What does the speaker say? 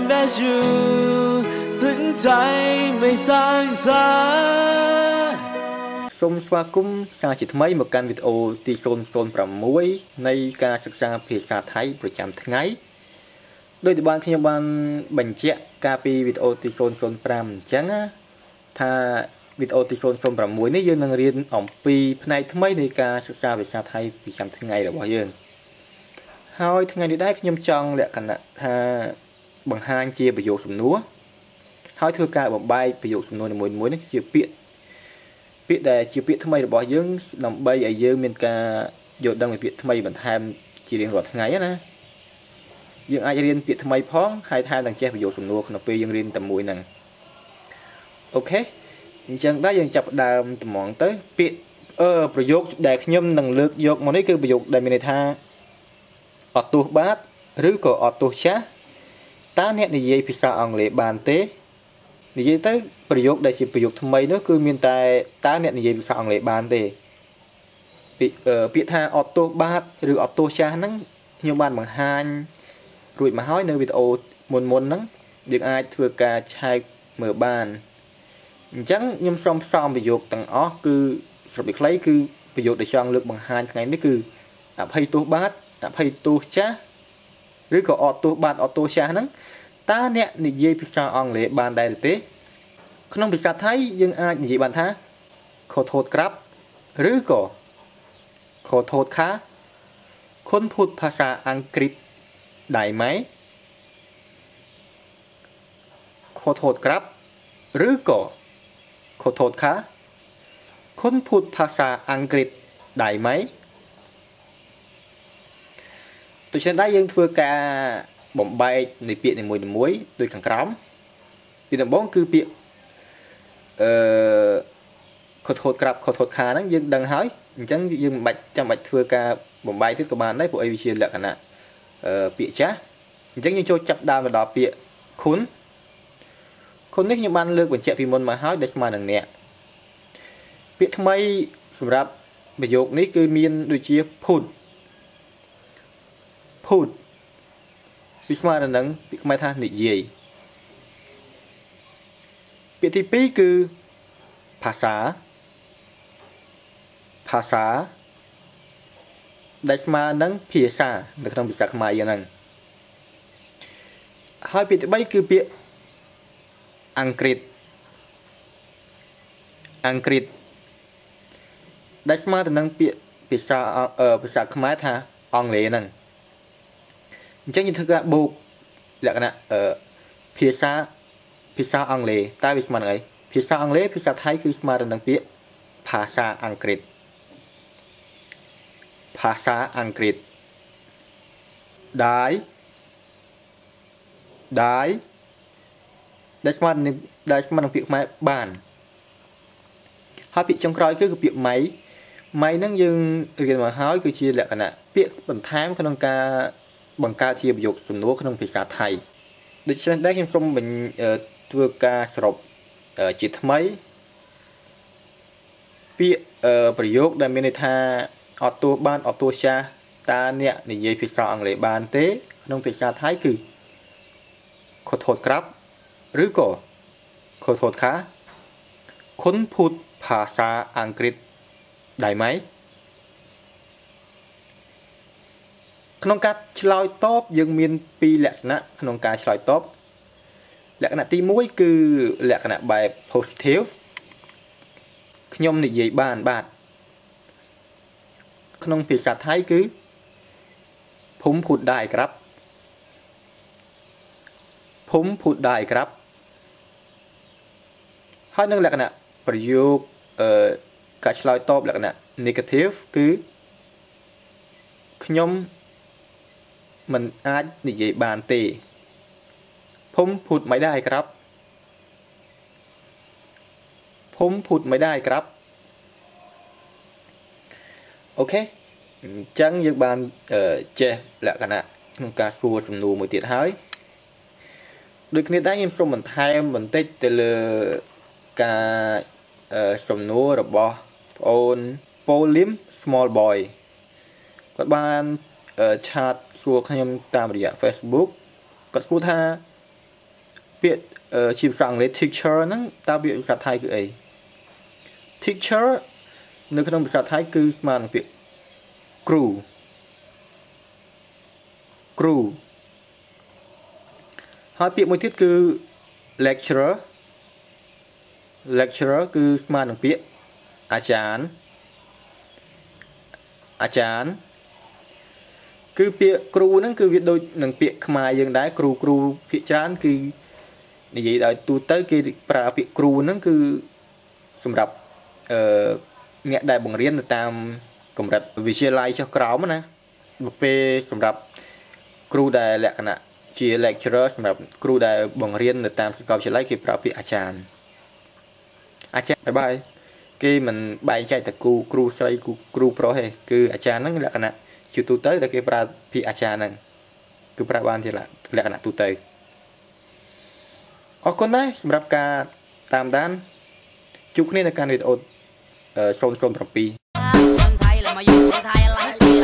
แบบอยู่ซึ้งใจไม่สร้างสรรค์សូមស្វាគមន៍សាជាថ្មីមកកាន់វីដេអូទី006នៃការសិក្សាភាសាថៃប្រចាំថ្ងៃដោយដែលបានខ្ញុំបានបញ្ជាក់កាលពីវីដេអូទី005អញ្ចឹងថាវីដេអូទី006នេះយើងនឹងរៀនអំពីផ្នែកថ្មីនៃការសិក្សាភាសាថៃប្រចាំថ្ងៃរបស់យើងហើយថ្ងៃនេះដែរខ្ញុំចង់លក្ខណៈថាបង្ហាញជាប្រយោគសំណួរហើយធ្វើការបំបែកប្រយោគសំណួរនីមួយៗនេះជាពាក្យដែលជាពាក្យថ្មីរបស់យើងដើម្បីឲ្យយើងមានការយល់ដឹងពីពាក្យថ្មីបន្ថែមជារៀងរាល់ថ្ងៃណាយើងអាចរៀនពាក្យថ្មីផងហើយថែមទាំងចេះប្រយោគសំណួរក្នុងពេលយើងរៀនតែមួយហ្នឹងអូខេអញ្ចឹងដែរយើងចាប់ផ្ដើមត្មងទៅពាក្យប្រយោគដែលខ្ញុំនឹងលើកយកមកនេះគឺប្រយោគដែលមានន័យថាអត់ទោះបាទឬក៏អត់ទោះចាស់តើអ្នកនិយាយភាសាអង់គ្លេសបានទេនិយាយទៅប្រយោគដែលជាប្រយោគថ្មីនោះគឺមានតែតើអ្នកនិយាយភាសាអង់គ្លេសបានទេពាក្យថាអត់ទោះបាទឬអត់ទោះចាស់ហ្នឹងខ្ញុំបានបង្ហាញរួចមកហើយនៅវីដេអូមុនហ្នឹងយើងអាចធ្វើការឆែកមើលបានអញ្ចឹងខ្ញុំសូមផ្សំប្រយោគទាំងអស់គឺសរុបខ្លីគឺប្រយោគដែលចង់លើកបង្ហាញថ្ងៃនេះគឺអភ័យទោសបាទអភ័យទោសចាស់ឬក៏អត់ទោសបាទអត់ទោសចាស់ហ្នឹងតើអ្នកនិយាយភាសាអង់គ្លេសបានដែរទេក្នុងភាសាថៃយើងអាចនិយាយបានថាខុសโทษក្រាប់ឬក៏ខុសโทษค่ะคุณพูดภาษาอังกฤษได้ไหมขอโทษครับหรือก็ขอโทษค่ะคุณพูดภาษาอังกฤษได้ไหมដូច្នេះដែរយើងធ្វើការបំបែកនៃពាក្យនីមួយៗដូចខាងក្រោមពីដំបូងគឺពាក្យខុសโทษក្រាប់ខុសโทษខាហ្នឹងយើងដឹងហើយអញ្ចឹងយើងមិនចាំបាច់ធ្វើការបំបែកទៀតក៏បានដែរព្រោះអីវាជាលក្ខណៈពាក្យចាស់អញ្ចឹងយើងចូលចាប់ដើមទៅដល់ពាក្យគុណនេះខ្ញុំបានលើកបញ្ជាក់ពីមុនមកហើយដែលស្មើនឹងអ្នកពាក្យថ្មីសម្រាប់ប្រយោគនេះគឺមានដូចជា put វាស្មើនឹងពាក្យខ្មែរថានិយាយពាក្យទី2គឺភាសាដែលស្មើនឹងភាសានៅក្នុងភាសាខ្មែរយើងហ្នឹងហើយពាក្យទី3គឺពាក្យអង់គ្រីតដែលស្មើទៅនឹងពាក្យភាសាខ្មែរថាអង់គ្លេសហ្នឹងអញ្ចឹងយើងធ្វើការបូកលក្ខណៈភាសាអង់គ្លេសតើវាស្មើនឹងអីភាសាអង់គ្លេសភាសាថៃគឺស្មើទៅនឹងពាក្យភាសាអង់គ្រីតដែរដែលស្មើនឹងពាក្យខ្មែរបានហើយពាក្យចុងក្រោយគឺពាក្យម៉ៃហ្នឹងយើងរៀនមកហើយគឺជាលក្ខណៈពាក្យបន្ថែមក្នុងការបង្កើតជាប្រយោគសំណួរក្នុងភាសាថៃដូច្នេះដែរខ្ញុំសូមធ្វើការសរុបជាថ្មីពាក្យប្រយោគដែលមានន័យថាអត់ទោះបានអត់ទោះចាស់តើអ្នកនិយាយភាសាអង់គ្លេសបានទេក្នុងភាសាថៃគឺខុសโทษក្រាប់ឬក៏ខុសโทษค่ะคุณพูดภาษาอังกฤษได้ไหมក្នុងការឆ្លើយតបយើងមានពីរលក្ខណៈក្នុងការឆ្លើយតបលក្ខណៈទី1គឺលក្ខណៈបែប positive ខ្ញុំនិយាយបានបាទក្នុងភាសាថៃគឺผมพูดได้ครับហើយនឹងលក្ខណៈប្រយោគការឆ្លើយតបលក្ខណៈ negative គឺខ្ញុំមិនអាចនិយាយបានទេผมพูดไม่ได้ครับអូខេអញ្ចឹងយើងបានចេះលក្ខណៈក្នុងការសួរសំណួរមួយទៀតហើយដូចគ្នាដែរខ្ញុំសូមបន្ថែមបន្តិចទៅលើការសំណួររបស់ប្អូន Pauline Small Boy គាត់បានឆាតសួរខ្ញុំតាមរយៈ Facebook គាត់សួរថា ពាក្យជាភាសាអង់គ្លេស teacher ហ្នឹងតើពាក្យភាសាថៃគឺអី teacher នៅក្នុងភាសាថៃគឺស្មើនឹងពាក្យគ្រូហើយពាក្យមួយទៀតគឺ lecturer គឺស្មើនឹងពាក្យអាចារ្យគឺពាក្យគ្រូហ្នឹងគឺវាដូចនឹងពាក្យខ្មែរយើងដែរគ្រូភាគច្រើនគឺនិយាយដល់ទូទៅគេប្រើពាក្យគ្រូហ្នឹងគឺសម្រាប់អ្នកដែលបង្រៀននៅតាមកម្រិតវិទ្យាល័យចុះក្រោមណាពេលសម្រាប់គ្រូដែលលក្ខណៈជា lecturer សម្រាប់គ្រូដែលបង្រៀននៅតាមសាកលវិទ្យាល័យគេប្រើពាក្យអាចារ្យបាយគេមិនបែងចែកតែគ្រូស្រីគ្រូប្រុសទេគឺអាចារ្យហ្នឹងលក្ខណៈជាទូទៅដែលគេប្រើពាក្យអាចារ្យហ្នឹងគឺប្រើបានជាលក្ខណៈទូទៅអរគុណដែរសម្រាប់ការតាមដានជួបគ្នានៅការវីដេអូ007